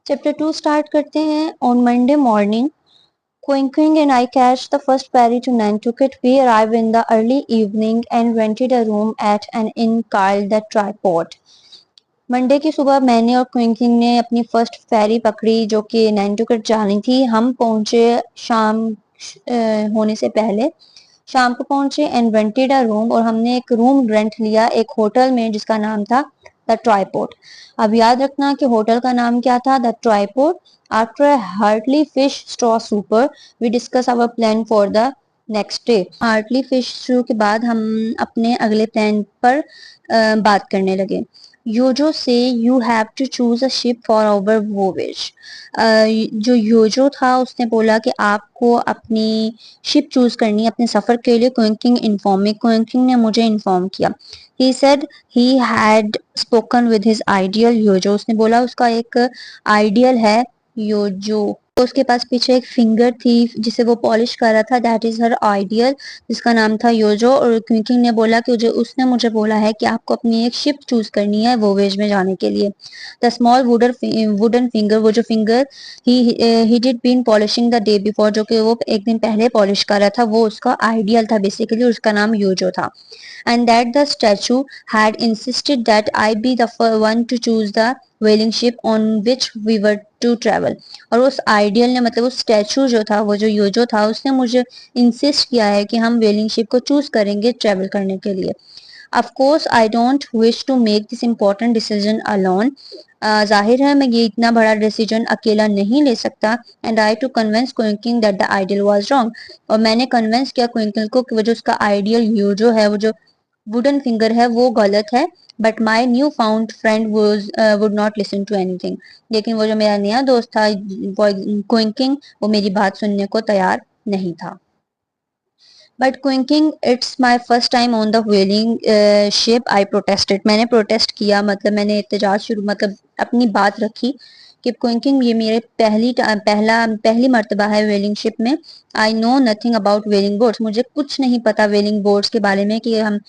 Chapter 2 start करते हैं। On Monday morning Quinquing and I catch the first ferry to Nantucket. We arrive in the early evening and rented a room at an inn called the Tripod. Monday की सुबह मैंने और क्विंकिंग ने अपनी first फेरी पकड़ी जो कि नैंटुकेट जानी थी। हम पहुंचे शाम होने से पहले, शाम को पहुंचे एंड रेंटेड अ रूम, और हमने एक रूम रेंट लिया एक होटल में जिसका नाम था द ट्राइपोड। अब याद रखना कि होटल का नाम क्या था, the tripod. After a hearty fish stew supper we discuss our plan for the next day. Hearty fish stew के बाद हम अपने अगले प्लान पर बात करने लगे। योजो से you have to choose a ship for our voyage. जो योजो था उसने बोला कि आपको अपनी शिप चूज करनी है अपने सफर के लिए। क्विंकिंग ने मुझे इन्फॉर्म किया। He said he had spoken with his idol Yojo. उसने बोला उसका एक आइडियल है योजो। तो उसके पास पीछे एक फिंगर थी जिसे वो पॉलिश कर रहा था, दैट इज हर आइडियल, जिसका नाम था योजो। और क्विंकिंग ने बोला कि उसने मुझे बोला है कि आपको अपनी एक शिप चूज करनी है वोवेज में जाने के लिए। द स्मॉल वुडन फिंगर, वो जो finger he did been polishing the day before, जो कि वो एक दिन पहले पॉलिश कर रहा था, वो उसका आइडियल था बेसिकली, उसका नाम योजो था। And that the statue had insisted that I be the one to choose the whaling ship on which we were to travel. और उस आइडियल ने, मतलब उस स्टैचू जो था, वो जो योजो था, उसने मुझे इंसिस्ट किया है कि हम व्हेलिंग शिप को चूज करेंगे ट्रेवल करने के लिए। Of course I don't wish to make this important decision alone. जाहिर है मैं ये इतना बड़ा डिसीजन अकेला नहीं ले सकता। एंड आई टू कन्विंस क्विंकिंग that the idol was wrong, और मैंने कन्विंस किया क्विंकिंग को कि वो जो उसका आइडियल योजो है, वो जो वुडन फिंगर है, वो गलत है। But my new found friend would not listen to anything. लेकिन वो जो मेरा नया दोस्त था क्विंकिंग, वो मेरी बात सुनने को तैयार नहीं था। बट क्विंकिंग, it's my first time on the whaling ship, I protested. मैंने प्रोटेस्ट किया, मतलब मैंने एहतजाज शुरू, मतलब अपनी बात रखी कि क्विंकिंग ये मेरे पहली मर्तबा है व्हेलिंग शिप में। I know nothing about व्हेलिंग boats, मुझे कुछ नहीं पता व्हेलिंग बोट्स के बारे में कि हम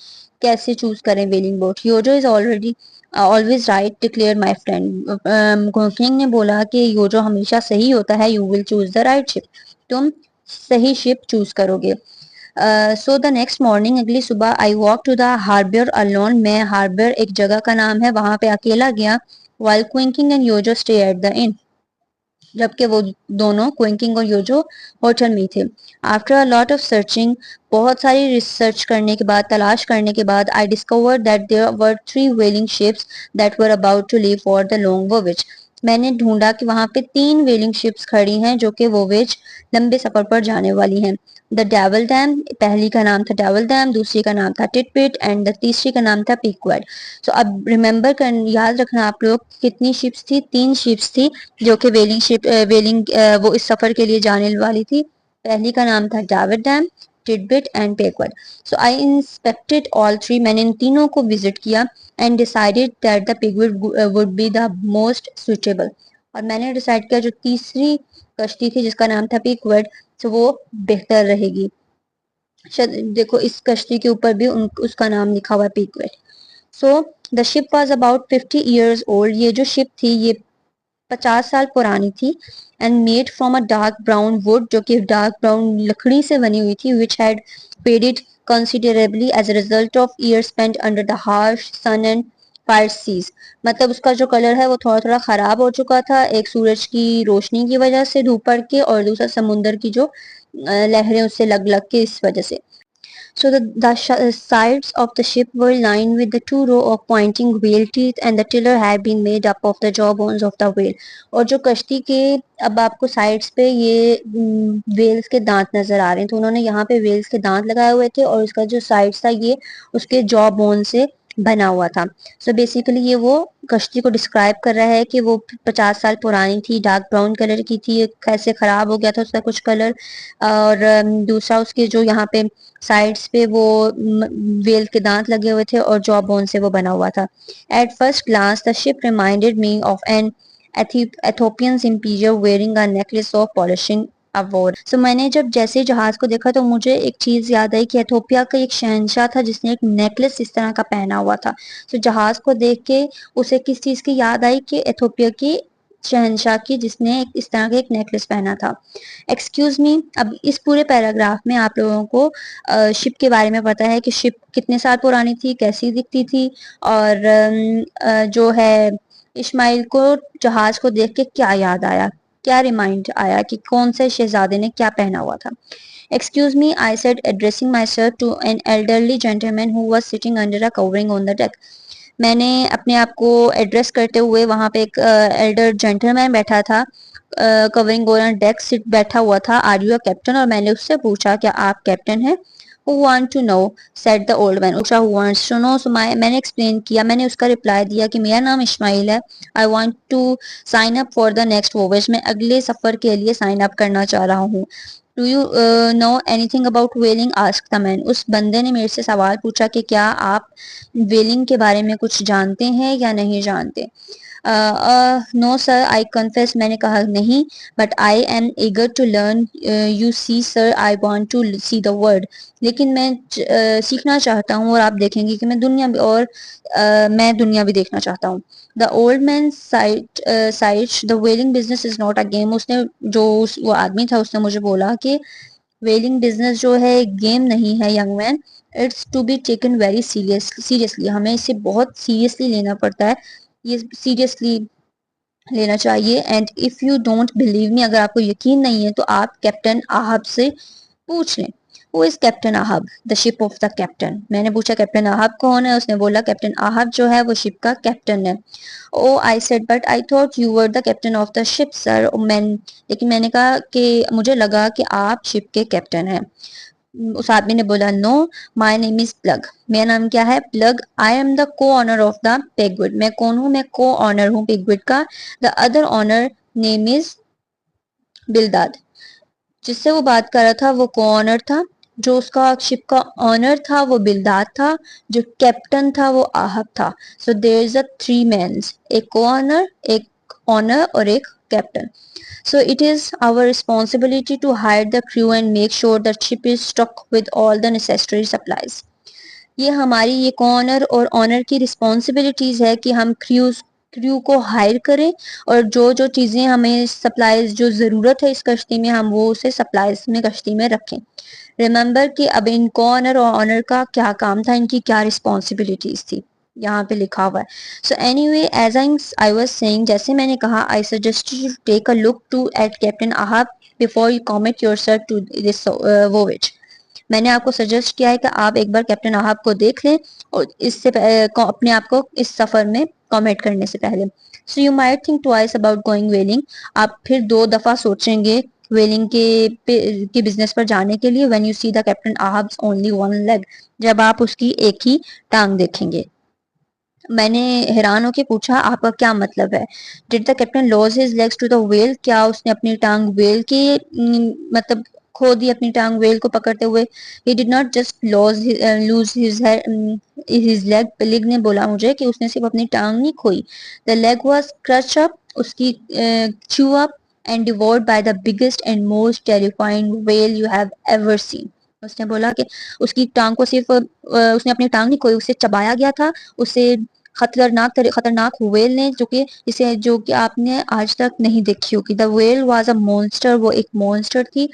कैसे चूज करें whaling boat. Yojo is already always right declare my friend. क्विंकिंग ने बोला कि योजो हमेशा सही होता है, you will choose the right ship, तुम सही शिप चूज करोगे। सो द नेक्स्ट मॉर्निंग, अगली सुबह, I walk to the harbour alone, मैं हार्बर एक जगह का नाम है वहां पे अकेला गया। While क्विंकिंग and योजो stay at the in, जबकि वो दोनों क्विंकिंग और योजो होटल में थे। After a lot of searching, बहुत सारी रिसर्च करने के बाद, तलाश करने के बाद, I discovered that there were 3 whaling ships that were about to leave for the long voyage. मैंने ढूंढा कि वहां पे 3 व्हेलिंग शिप्स खड़ी हैं जो कि वोवेज लंबे सफर पर जाने वाली हैं। द डेवल डैम, पहली का नाम था डेवल डैम, दूसरी का नाम था टिटपिट एंड द तीसरी का नाम था पीकवर्ड। सो अब रिमेंबर कर, याद रखना आप लोग, कितनी शिप्स थी, 3 शिप्स थी जो कि वो इस सफर के लिए जाने वाली थी। पहली का नाम था Devil Dam, Titbit and Pequod. So I inspected all 3, मैंने इन तीनों को विजिट किया and decided that the Pequod would be the most suitable. और मैंने डिसाइड किया जो तीसरी कश्ती थी जिसका नाम था पिगवर्ड, तो वो बेहतर रहेगी। देखो इस कश्ती के ऊपर भी उसका नाम लिखा हुआ है, Pequod. So the ship was about 50 years old, ये जो शिप थी ये 50 साल पुरानी थी। And made from a dark brown wood, जो कि डार्क ब्राउन लकड़ी से बनी हुई थी, which had faded considerably as a result of year spent under the harsh sun and fierce seas. मतलब उसका जो कलर है वो थोड़ा थोड़ा खराब हो चुका था, एक सूरज की रोशनी की वजह से धूप पड़ के, और दूसरा समुंदर की जो लहरें उससे लग लग के इस वजह से। So the sides of the ship were lined with the 2 rows of pointing whale teeth, and the tiller had been made up of the jawbones of the whale. और जो कश्ती के, अब आपको साइड्स पे ये वेल्स के दांत नजर आ रहे हैं, तो उन्होंने यहाँ पे वेल्स के दांत लगाए हुए थे, और इसका जो साइड्स था ये उसके जॉ बोन से बना हुआ था। सो बेसिकली ये वो कश्ती को डिस्क्राइब कर रहा है कि वो 50 साल पुरानी थी, डार्क ब्राउन कलर की थी, कैसे खराब हो गया था उसका कुछ कलर। और दूसरा उसके जो यहाँ पे साइड्स पे वो वेल के दांत लगे हुए थे, और जॉ बोन से वो बना हुआ था। At first glance the ship reminded me of an Ethiopian emperor wearing a necklace of polishing award. So मैंने जब जैसे जहाज को देखा तो मुझे एक चीज याद आई कि एथोपिया का एक शहंशाह था जिसने एक नेकलेस इस तरह का पहना हुआ था। सो जहाज को देख के उसे किस चीज की याद आई कि एथोपिया की शहनशाह की जिसने इस तरह का एक नेकलेस पहना था। एक्सक्यूज मी, अब इस पूरे पैराग्राफ में आप लोगों को शिप के बारे में पता है कि शिप कितने साल पुरानी थी, कैसी दिखती थी, और जो है इस्माइल को जहाज को देख के क्या याद आया, क्या रिमाइंड आया कि कौन से शहजादे ने क्या पहना हुआ था। Excuse me, I said, addressing myself to an elderly gentleman who was sitting under a covering on the deck. मैंने अपने आप को एड्रेस करते हुए वहां पे एक एल्डर जेंटलमैन बैठा था, कवरिंग ऑन डेक सिट बैठा हुआ था। Are you a captain? और मैंने उससे पूछा क्या आप कैप्टन हैं? Who want to know? said the old man. पूछा who wants to know? So मैंने एक्सप्लेन किया, मैंने उसका रिप्लाई दिया कि मेरा नाम इस्माइल है। I want to sign up for the next voyage. मैं अगले सफर के लिए साइन अप करना चाह रहा हूँ। Do you know anything about whaling? Ask the man. उस बंदे ने मेरे से सवाल पूछा कि क्या आप वेलिंग के बारे में कुछ जानते हैं या नहीं जानते। नो सर, आई कन्फेस, मैंने कहा नहीं, but I am eager to learn. You see sir, I want to see the world. लेकिन मैं सीखना चाहता हूँ और आप देखेंगे कि मैं दुनिया भी, और मैं दुनिया भी देखना चाहता हूँ। The old man said the whaling business is not a game. उसने जो वो आदमी था उसने मुझे बोला कि वेलिंग बिजनेस जो है एक गेम नहीं है young man, it's to be taken very seriously. हमें इसे बहुत सीरियसली लेना पड़ता है, ये सीरियसली लेना चाहिए। And if you don't believe me, अगर आपको यकीन नहीं है तो आप कैप्टन आहब से पूछ लें। वो is captain Ahab, the ship of the captain. मैंने पूछा कैप्टन आहब कौन है? उसने बोला कैप्टन आहब जो है वो शिप का कैप्टन है। Oh I said, but I thought you were the captain of the ship sir. लेकिन मैंने कहा कि मुझे लगा कि आप शिप के कैप्टन हैं। उस आदमी ने बोला no, my name is Peleg. मेरा नाम क्या है? Peleg. I am the co owner of the Pequod. मैं कौन हूँ? मैं को ऑनर हूँ पेगविड का। The other owner name is Bildad. जिससे वो बात कर रहा था वो को ऑनर था, जो उसका शिप का ऑनर था वो बिलदाद था, जो कैप्टन था वो आहब था। So there is a three mens, एक को ऑनर, एक ऑनर और एक captain. So it is our responsibility to hire the crew and make sure the ship is stocked with all the necessary supplies. ये हमारी ये honour और honour की रिस्पॉन्सिबिलिटीज है कि हम क्रू को हायर करें और जो जो चीजें हमें सप्लाईज जो जरूरत है इस कश्ती में हम वो उसे सप्लाईज में कश्ती में रखें। रिमेम्बर कि अब इन ऑनर और ऑनर का क्या काम था, इनकी क्या रिस्पॉन्सिबिलिटीज थी, यहाँ पे लिखा हुआ है। So anyway, as I was saying, जैसे मैंने कहा, I suggest you to take a look to at captain Ahab before you commit yourself to this voyage. मैंने आपको सजेस्ट किया है कि आप एक बार कैप्टन आहब को देख लें और इससे अपने आप को इस सफर में कमिट करने से पहले। So you might think twice about going whaling. आप फिर दो दफा सोचेंगे वेलिंग के बिजनेस पर जाने के लिए। When you see the captain Ahab's only one leg, जब आप उसकी एक ही टांग देखेंगे। मैंने हैरान होकर पूछा आपका क्या मतलब है? Did the captain lose his legs to the whale? क्या उसने अपनी टांग व्हेल के मतलब खो दी अपनी टांग व्हेल को पकड़ते हुए? He did not just lose his leg. Peleg ने बोला मुझे कि उसने सिर्फ अपनी टांग नहीं खोई। The leg was crunched up, उसकी chew up and devoured by the biggest and most terrifying whale you have ever seen. उसने बोला कि उसकी टांग को सिर्फ उसने अपनी टांग नहीं खोई, उसे चबाया गया था। उसे खतरनाक व्हेल ने, जो कि आपने आज तक नहीं देखी होगी। The whale was a monster, वो एक मॉन्स्टर थी।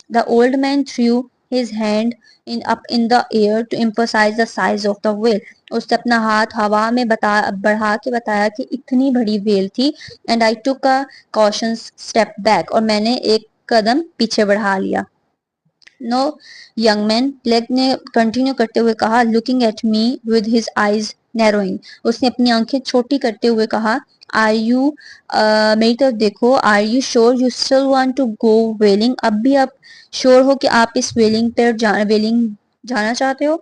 The old man threw his hand in the air to emphasize the size of the whale. उसने अपना हाथ हवा में बढ़ा के बताया कि इतनी बड़ी व्हेल थी। And I took a caution step back, और मैंने एक कदम पीछे बढ़ा लिया। नो यंग मैन, प्लेग ने कंटिन्यू करते हुए कहा, looking at me with his eyes narrowing. उसने अपनी आंखें छोटी करते हुए कहा, आर यू मेरी तरफ देखो, are you sure you still want to go whaling? अब भी आप श्योर हो कि आप इस वेलिंग जाना चाहते हो?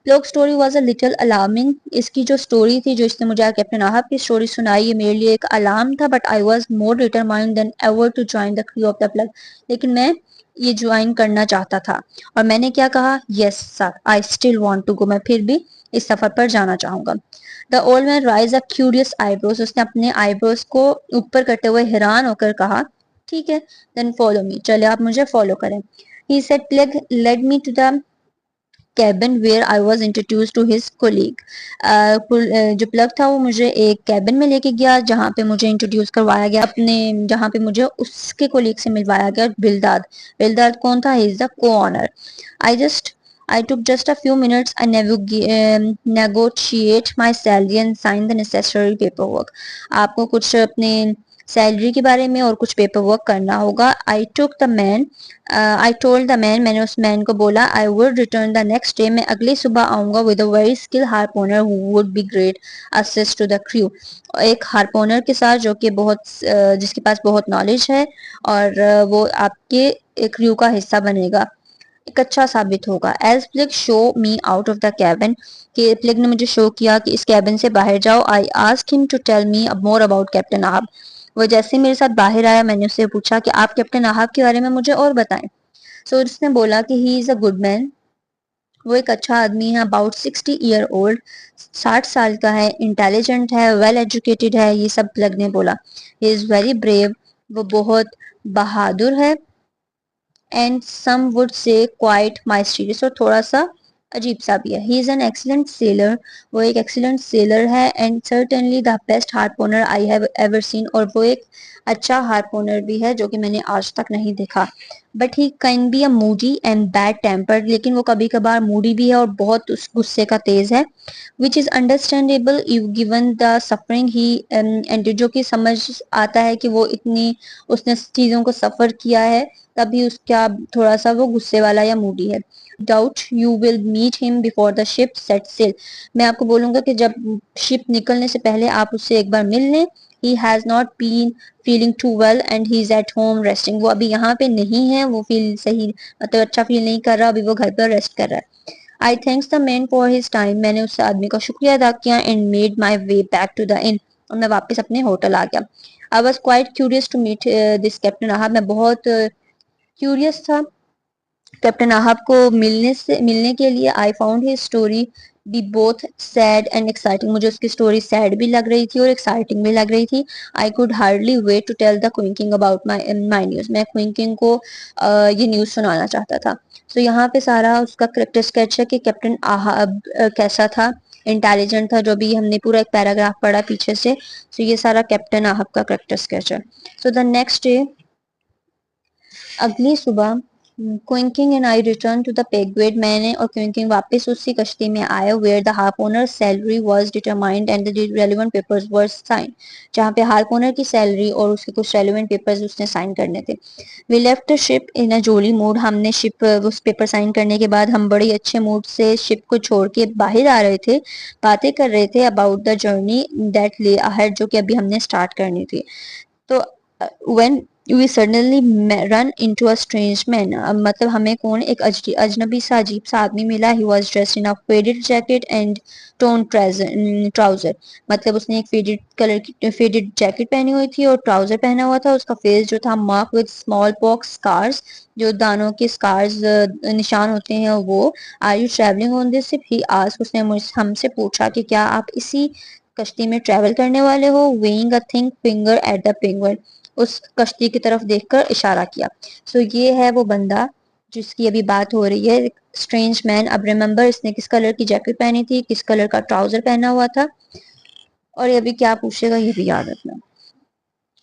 Peleg story was a little alarming. इसकी जो स्टोरी थी, जो इसने मुझे कैप्टन आहब की स्टोरी सुनाई, ये मेरे लिए एक अलार्म था। But I was more determined than ever to join the crew of the plug. लेकिन मैं ये ज्वाइन करना चाहता था। और मैंने क्या कहा? Yes sir, I still want to go. मैं फिर भी इस सफर पर जाना चाहूंगा। The old man raise a curious eyebrows. उसने अपने आईब्रोज को ऊपर करते हुए हैरान होकर कहा, ठीक है, देन फॉलो मी, चले आप मुझे फॉलो करें। He said, Peleg led me to the cabin where I was introduced to his colleague. जो प्लग था वो मुझे एक कैबिन में लेके गया जहाँ पे मुझे इंट्रोड्यूस करवाया गया अपने, जहाँ पे मुझे उसके कोलीग से मिलवाया गया, बिलदाद। बिलदाद कौन था? He is the co owner. I just I took just a few minutes. I negotiate my salary and sign the necessary paperwork. आपको कुछ अपने सैलरी के बारे में और कुछ पेपर वर्क करना होगा। I took the man, I told the man, मैंने उस मैन को बोला, I would return the next day, मैं अगली सुबह आऊंगा with a very skill harpooner who would be great assist to the crew. एक हार्पोनर के साथ जो कि बहुत जिसके पास बहुत नॉलेज है और वो आपके क्रू का हिस्सा बनेगा, एक अच्छा साबित होगा। As Peleg show me out of the cabin, कि प्लिक ने मुझे शो किया कि इस कैबिन से बाहर जाओ। I asked him to tell me more about captain Ahab. वो जैसे ही मेरे साथ बाहर आया मैंने उससे पूछा कि आप कैप्टन आहब के बारे में मुझे और बताएं। सो उसने बोला कि he is a good man, वो एक अच्छा आदमी है, अबाउट 60 ईयर ओल्ड, 60 साल का है, इंटेलिजेंट है, वेल एजुकेटेड है, ये सब प्लग ने बोला। ही इज वेरी ब्रेव, वो बहुत बहादुर है, and some would say quite mysterious, और थोड़ा सा अजीब सा भी है। He is an excellent sailor, वो एक एक्सीलेंट सेलर है, and certainly the best harpooner I have ever seen, और वो एक अच्छा हार्पोनर भी है जो कि मैंने आज तक नहीं देखा। But he can be a Moody and bad tempered, लेकिन वो कभी कभार मूडी भी है और बहुत उस गुस्से का तेज है। Which is understandable given the suffering he, and जो कि समझ आता है कि वो इतनी उसने चीजों को सफर किया है, तभी उसका थोड़ा सा वो गुस्से वाला या मूडी है। Doubt you will meet him before the ship set sail, मैं आपको बोलूंगा कि जब शिप निकलने से पहले आप उससे एक बार मिल लें। He has not been feeling too well and he is at home resting, वो अभी यहाँ पे नहीं है, वो फील सही मतलब अच्छा फील नहीं कर रहा, अभी वो घर पर रेस्ट कर रहा है। I thanks the man for his time, मैंने उस आदमी का शुक्रिया अदा किया, and made my way back to the inn, और मैं वापस अपने होटल आ गया। I was quite curious to meet this captain Ahab, मैं बहुत क्यूरियस था कैप्टन आहब को मिलने के लिए। I found his story B both sad and exciting, मुझे उसकी स्टोरी सैड भी लग रही थी और एक्साइटिंग भी लग रही थी। I could hardly wait to tell the क्विंकिंग about my news, मैं क्विंकिंग को ये न्यूज सुनाना चाहता था। तो यहाँ पे सारा उसका करेक्टर स्केच है कि कैप्टन आहब कैसा था, इंटेलिजेंट था, जो भी हमने पूरा एक पैराग्राफ पढ़ा पीछे से। तो ये सारा कैप्टन आहब का करेक्टर स्केच है। सो द नेक्स्ट डे, अगली सुबह, क्विंकिंग and I return to the पेगवेड, मैंने और क्विंकिंग वापस उसी कश्ती में आए, where the harp owner salary was determined and the relevant papers were sign, जहाँ पे हार्प ओनर की सैलरी और उसके कुछ रेलेवेंट पेपर्स उसने साइन करने थे। We left the ship in a jolly mood, हमने शिप उस पेपर साइन करने के बाद हम बड़े अच्छे मूड से शिप को छोड़ के बाहर आ रहे थे, बातें कर रहे थे about the journey that lay ahead, जो कि अभी हमने स्टार्ट करनी थी। तो when we suddenly run into a strange man, मतलब हमें कौन एक अजनबी सा अजीब सा आदमी मिला। He was dressed in a faded jacket and tone trouser, मतलब उसने एक फेडेड कलर की फेडेड जैकेट पहनी हुई थी और ट्राउजर पहना हुआ था। उसका फेस जो था mark with smallpox scars, जो दानों के स्कार्स निशान होते हैं वो। Are you travelling on this ship, he asked, उसने हमसे पूछा कि क्या आप इसी कश्ती में ट्रैवल करने वाले हो। Weighing a think finger at the penguin, उस कश्ती की तरफ देखकर इशारा किया। सो ये है वो बंदा जिसकी अभी बात हो रही है, स्ट्रेंज मैन। अब रिमेम्बर इसने किस कलर की जैकेट पहनी थी, किस कलर का ट्राउजर पहना हुआ था, और ये अभी क्या पूछेगा ये भी याद रखना।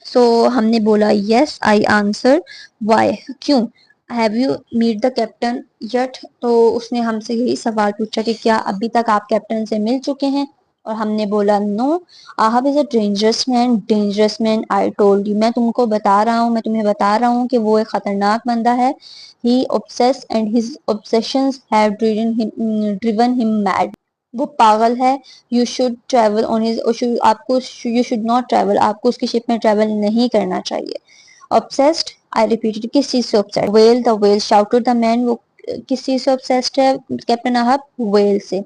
सो हमने बोला यस, आई आंसर, वाई, क्यों, have you meet the captain yet, तो उसने हमसे यही सवाल पूछा कि क्या अभी तक आप कैप्टन से मिल चुके हैं, और हमने बोला no. Ahab is a dangerous man, I told you, मैं तुमको बता रहा हूँ, मैं तुम्हें बता रहा हूँ कि वो एक खतरनाक बंदा है। He obsess and his obsessions have driven him mad, वो पागल है। You should travel on his, आपको यू शुड नॉट ट्रेवल, आपको उसकी शिप में ट्रेवल नहीं करना चाहिए। ऑब्सेस्ड, आई रिपीटेड, किस चीज से obsessed, well the well shouted the man, वो किस चीज से ऑब्सेस्ड है कैप्टन आहब, वेल से।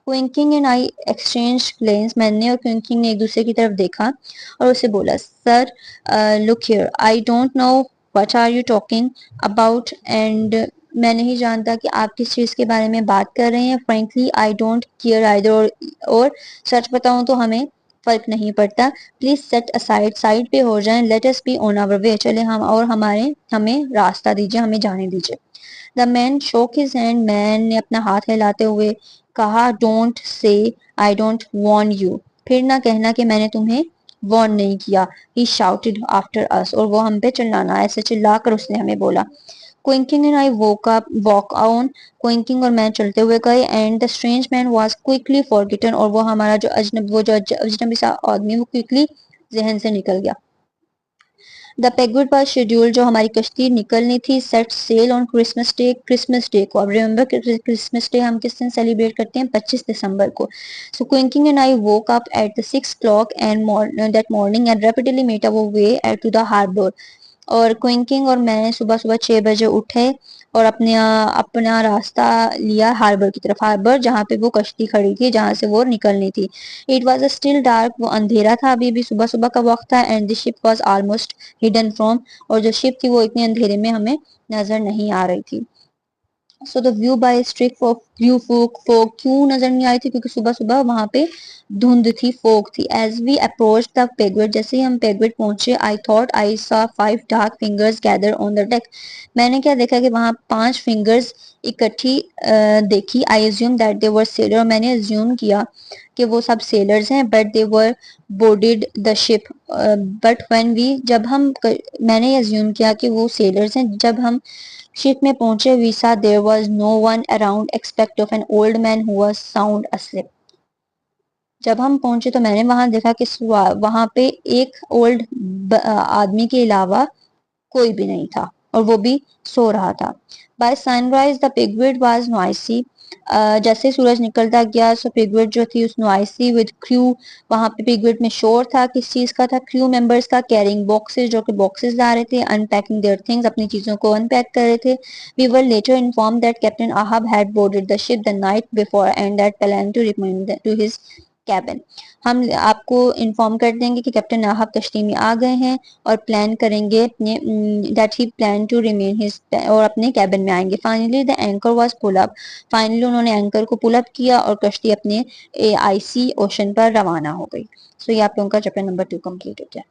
क्विंकिंग एंड आई एक्सचेंज ग्लेंस, मैंने और क्विंकिंग ने एक दूसरे की तरफ देखा और उसे बोला, sir look here, I don't know what are you talking about, and मैं नहीं जानता कि आप किस चीज के बारे में बात कर रहे हैं। Frankly I don't care either, और सच बताऊं तो हमें फर्क नहीं पड़ता, प्लीज सेट असाइड, साइड पे हो जाएं, let us be on our way, चले हम और हमें रास्ता दीजिए, हमें जाने दीजिए। The man shook his hand, man ने अपना हाथ हिलाते हुए कहा, don't say I don't Warne you, फिर ना कहना कि मैंने तुम्हें वॉर्न नहीं किया। ही शाउटेड आफ्टर अस, और वो हम पे चिल्लाना, ऐसे चिल्लाकर उसने हमें बोला। क्विंकिंग एंड आई वॉक ऑन, क्विंकिंग और मैं चलते हुए गए, and the strange man was quickly forgotten, और वो हमारा जो अजनबी सा आदमी वो क्विकली जहन से निकल गया। द पेगुड वाज शेड्यूल, जो हमारी कश्ती निकलनी थी, set sail on Christmas Day, Christmas Day को, अब रिमेंबर क्रिसमस डे हम किस दिन सेलिब्रेट करते हैं, 25 दिसंबर को। सो क्विंकिंग and I woke up at the 6 o'clock and that morning and rapidly made our way to the harbour, और क्विंकिंग और मैं सुबह सुबह 6 बजे उठे और अपना रास्ता लिया हार्बर की तरफ, हार्बर जहाँ पे वो कश्ती खड़ी थी, जहाँ से वो निकलनी थी। इट वॉज स्टिल डार्क, वो अंधेरा था, अभी भी सुबह सुबह का वक्त था, and the ship was almost hidden from, और जो शिप थी वो इतने अंधेरे में हमें नजर नहीं आ रही थी। So the view by strict view folk क्यों नजर नहीं आ रही थी, क्योंकि सुबह सुबह वहां पे धुंध थी, फोक थी। As we approach the Pequod, जैसे ही हम पेगवेट पहुंचे, I thought I saw 5 dark fingers gather on the deck, मैंने क्या देखा कि वहां 5 फिंगर्स इकट्ठी देखी। I assume that they were sailor, मैंने एज्यूम किया कि वो सब सेलर्स हैं, but they were boarded the ship, but when we जब हम मैंने एज्यूम किया कि वो सेलर्स हैं, जब हम शिप में पहुंचे, we saw there was no one around except of an old man who was sound asleep, जब हम पहुंचे तो मैंने वहां देखा कि वहां पे एक ओल्ड आदमी के अलावा कोई भी नहीं था, और वो भी सो रहा था। By sunrise the Pequod was noisy, जैसे सूरज निकलता गया, सो पिगविड जो थी उस नॉइसी विद क्रू, वहां पे पिगविड में शोर था, किस चीज का था, क्रू मेंबर्स का, कैरिंग बॉक्सेस, जो कि बॉक्सेस ला रहे थे, अनपैकिंग देयर थिंग्स, अपनी चीजों को अनपैक कर रहे थे। We were later inform that captain Ahab had boarded the ship the night before and that plan to remain to his cabin, हम आपको इन्फॉर्म कर देंगे कि कैप्टन नाहब कश्ती में आ गए हैं और प्लान करेंगे अपने that he plan to remain his, और अपने कैबिन में आएंगे। Finally the anchor was pull up, finally उन्होंने एंकर को पुल अप किया और कश्ती अपने आईसी ओशन पर रवाना हो गई। सो ये आप लोगों का चैप्टर नंबर 2 कंप्लीट हो गया।